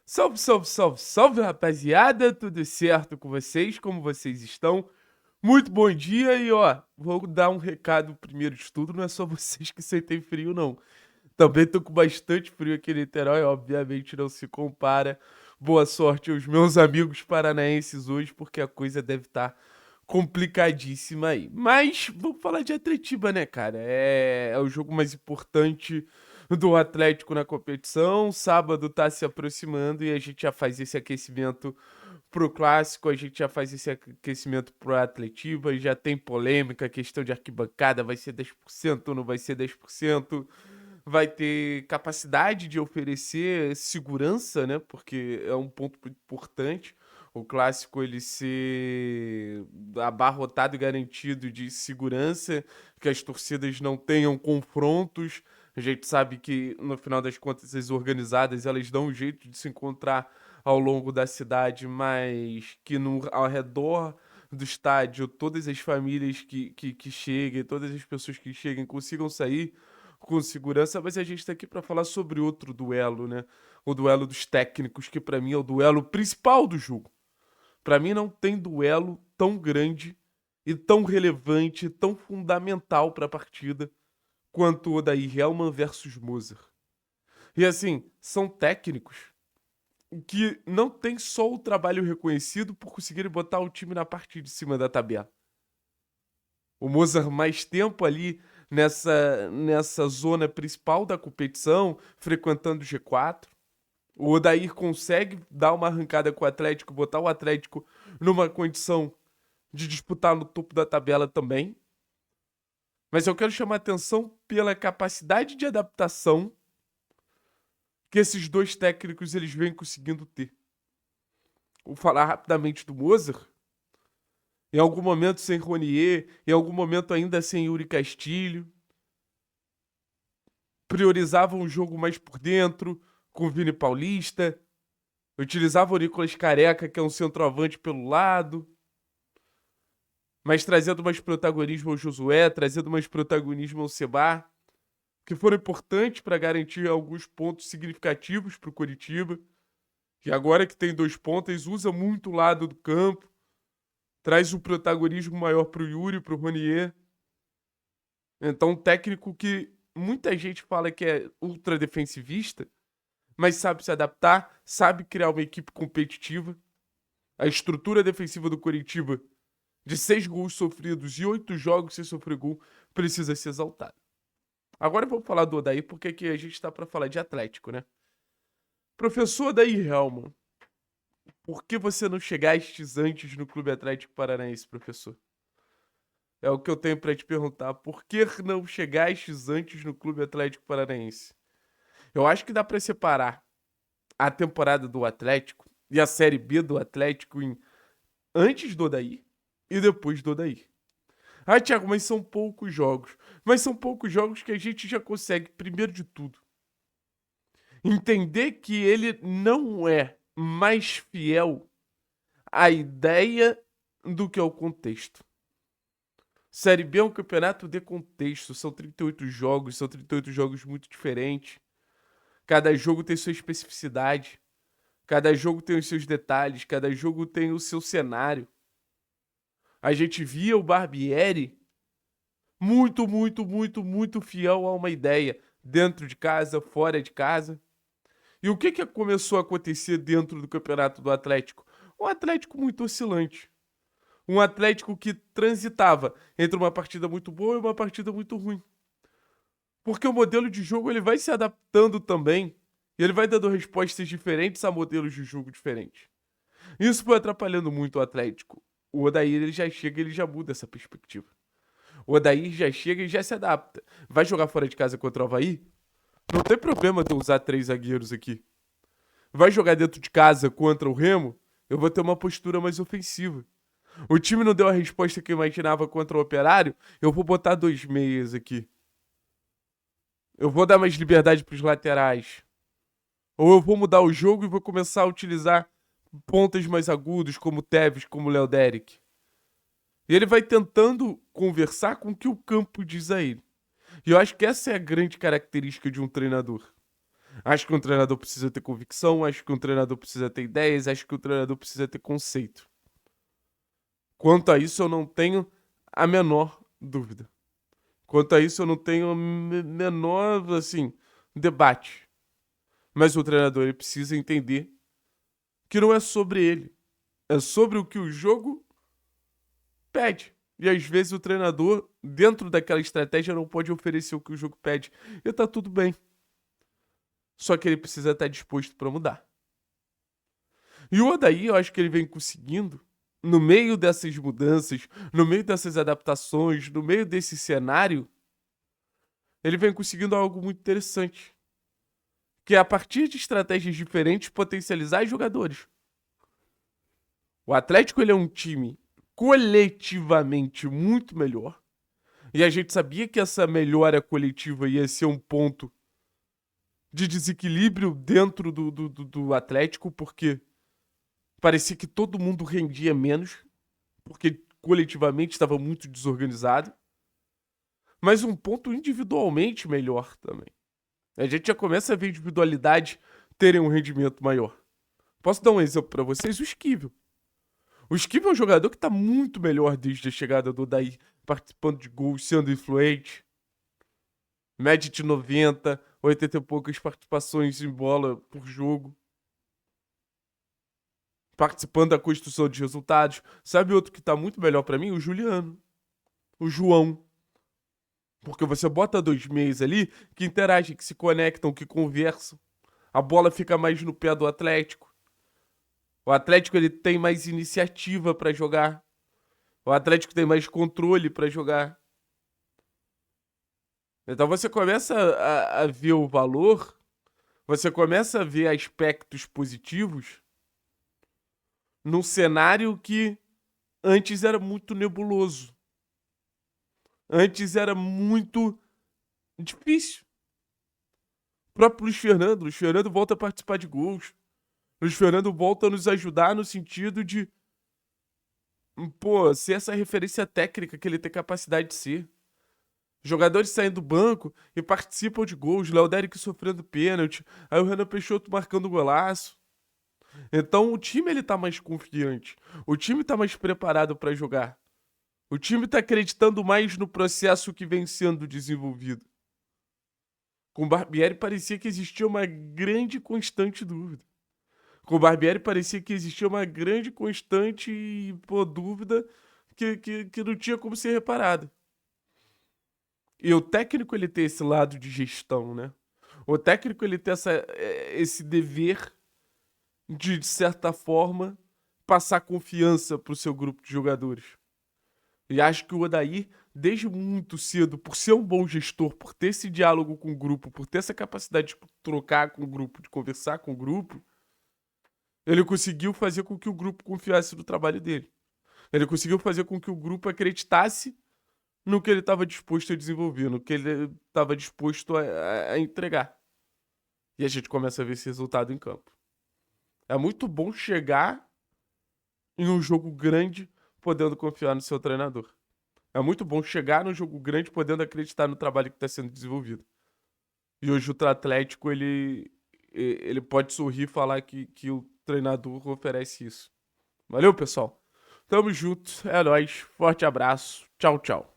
Salve, salve, salve, salve, rapaziada! Tudo certo com vocês? Como vocês estão? Muito bom dia e ó, vou dar um recado primeiro de tudo, não é só vocês que sentem frio, não. Também tô com bastante frio aqui em Niterói, obviamente não se compara. Boa sorte aos meus amigos paranaenses hoje, porque a coisa deve estar complicadíssima aí. Mas vamos falar de Atletiba, né, cara? É o jogo mais importante do Atlético na competição. Sábado tá se aproximando e a gente já faz esse aquecimento pro clássico, a gente já faz esse aquecimento pro Atletiba, já tem polêmica, questão de arquibancada, vai ser 10% ou não vai ser 10%, vai ter capacidade de oferecer segurança, né? Porque é um ponto muito importante. O clássico ele ser abarrotado e garantido de segurança, que as torcidas não tenham confrontos. A gente sabe que no final das contas as organizadas elas dão um jeito de se encontrar ao longo da cidade, mas que ao redor do estádio todas as famílias que cheguem, todas as pessoas que cheguem consigam sair com segurança, mas a gente está aqui para falar sobre outro duelo, né? O duelo dos técnicos, que para mim é o duelo principal do jogo. Para mim não tem duelo tão grande e tão relevante, tão fundamental para a partida quanto o daí Hellman versus Moser. E assim, são técnicos que não tem só o trabalho reconhecido por conseguirem botar o time na parte de cima da tabela. O Mozart mais tempo ali nessa zona principal da competição, frequentando o G4. O Odair consegue dar uma arrancada com o Atlético, botar o Atlético numa condição de disputar no topo da tabela também. Mas eu quero chamar a atenção pela capacidade de adaptação que esses dois técnicos eles vêm conseguindo ter. Vou falar rapidamente do Mozart. Em algum momento sem Ronier, em algum momento ainda sem Yuri Castilho. Priorizavam o jogo mais por dentro, com o Vini Paulista. Utilizavam o Nicolas Careca, que é um centroavante pelo lado. Mas trazendo mais protagonismo ao Josué, trazendo mais protagonismo ao Seba, que foram importantes para garantir alguns pontos significativos para o Coritiba. Que agora que tem 2 pontas, usa muito o lado do campo. Traz um protagonismo maior para o Yuri, para o Ronier. Então, um técnico que muita gente fala que é ultra defensivista, mas sabe se adaptar, sabe criar uma equipe competitiva. A estrutura defensiva do Coritiba, de 6 gols sofridos e 8 jogos sem sofrer gol, precisa ser exaltada. Agora vamos falar do Odair, porque aqui a gente está para falar de Atlético, né? Professor Odair Hellman, por que você não chegastes antes no Clube Atlético Paranaense, professor? É o que eu tenho para te perguntar. Por que não chegastes antes no Clube Atlético Paranaense? Eu acho que dá para separar a temporada do Atlético e a Série B do Atlético em antes do Odair e depois do Odair. Ah, Thiago, mas são poucos jogos. Mas são poucos jogos que a gente já consegue, primeiro de tudo, entender que ele não é mais fiel à ideia do que ao contexto. Série B é um campeonato de contexto, são 38 jogos, são 38 jogos muito diferentes. Cada jogo tem sua especificidade, cada jogo tem os seus detalhes, cada jogo tem o seu cenário. A gente via o Barbieri muito, muito, muito, muito fiel a uma ideia, dentro de casa, fora de casa. E o que começou a acontecer dentro do campeonato do Atlético? Um Atlético muito oscilante. Um Atlético que transitava entre uma partida muito boa e uma partida muito ruim. Porque o modelo de jogo ele vai se adaptando também. E ele vai dando respostas diferentes a modelos de jogo diferentes. Isso foi atrapalhando muito o Atlético. O Odair ele já chega e ele já muda essa perspectiva. O Odair já chega e já se adapta. Vai jogar fora de casa contra o Avaí? Não tem problema de eu usar 3 zagueiros aqui. Vai jogar dentro de casa contra o Remo? Eu vou ter uma postura mais ofensiva. O time não deu a resposta que eu imaginava contra o Operário? Eu vou botar 2 meias aqui. Eu vou dar mais liberdade para os laterais. Ou eu vou mudar o jogo e vou começar a utilizar pontas mais agudos, como o Tevez, como o Léo Derek. E ele vai tentando conversar com o que o campo diz a ele. E eu acho que essa é a grande característica de um treinador. Acho que um treinador precisa ter convicção, acho que um treinador precisa ter ideias, acho que um treinador precisa ter conceito. Quanto a isso, eu não tenho a menor dúvida. Quanto a isso, eu não tenho menor, assim, debate. Mas o treinador ele precisa entender que não é sobre ele. É sobre o que o jogo pede. E às vezes o treinador, dentro daquela estratégia, não pode oferecer o que o jogo pede. E tá tudo bem. Só que ele precisa estar disposto para mudar. E o Odaí, eu acho que ele vem conseguindo, no meio dessas mudanças, no meio dessas adaptações, no meio desse cenário, ele vem conseguindo algo muito interessante. Que é a partir de estratégias diferentes potencializar os jogadores. O Atlético ele é um time coletivamente muito melhor. E a gente sabia que essa melhora coletiva ia ser um ponto de desequilíbrio dentro do Atlético, porque parecia que todo mundo rendia menos, porque coletivamente estava muito desorganizado. Mas um ponto individualmente melhor também. A gente já começa a ver individualidade terem um rendimento maior. Posso dar um exemplo para vocês? O Esquivel. O Esquivel é um jogador que tá muito melhor desde a chegada do Odair, participando de gols, sendo influente. Média de 90, 80 e poucas participações em bola por jogo. Participando da construção de resultados. Sabe outro que tá muito melhor pra mim? O Juliano. O João. Porque você bota dois meias ali que interagem, que se conectam, que conversam. A bola fica mais no pé do Atlético. O Atlético ele tem mais iniciativa pra jogar. O Atlético tem mais controle pra jogar. Então você começa a ver o valor, você começa a ver aspectos positivos num cenário que antes era muito nebuloso. Antes era muito difícil. O próprio Luiz Fernando volta a participar de gols. Luiz Fernando volta a nos ajudar no sentido de, pô, ser essa referência técnica que ele tem capacidade de ser. Jogadores saindo do banco e participam de gols. Léo Derek sofrendo pênalti. Aí o Renan Peixoto marcando golaço. Então o time ele tá mais confiante. O time tá mais preparado para jogar. O time tá acreditando mais no processo que vem sendo desenvolvido. Com o Barbieri parecia que existia uma grande e constante dúvida. Com o Barbieri parecia que existia uma grande constante pô, dúvida que não tinha como ser reparada. E o técnico ele tem esse lado de gestão, né? O técnico ele tem esse dever de certa forma, passar confiança pro seu grupo de jogadores. E acho que o Odair, desde muito cedo, por ser um bom gestor, por ter esse diálogo com o grupo, por ter essa capacidade de trocar com o grupo, de conversar com o grupo, ele conseguiu fazer com que o grupo confiasse no trabalho dele. Ele conseguiu fazer com que o grupo acreditasse no que ele estava disposto a desenvolver, no que ele estava disposto a entregar. E a gente começa a ver esse resultado em campo. É muito bom chegar em um jogo grande podendo confiar no seu treinador. É muito bom chegar no jogo grande podendo acreditar no trabalho que está sendo desenvolvido. E hoje o Atlético, ele pode sorrir e falar que o treinador oferece isso. Valeu, pessoal. Tamo junto. É nóis. Forte abraço. Tchau, tchau.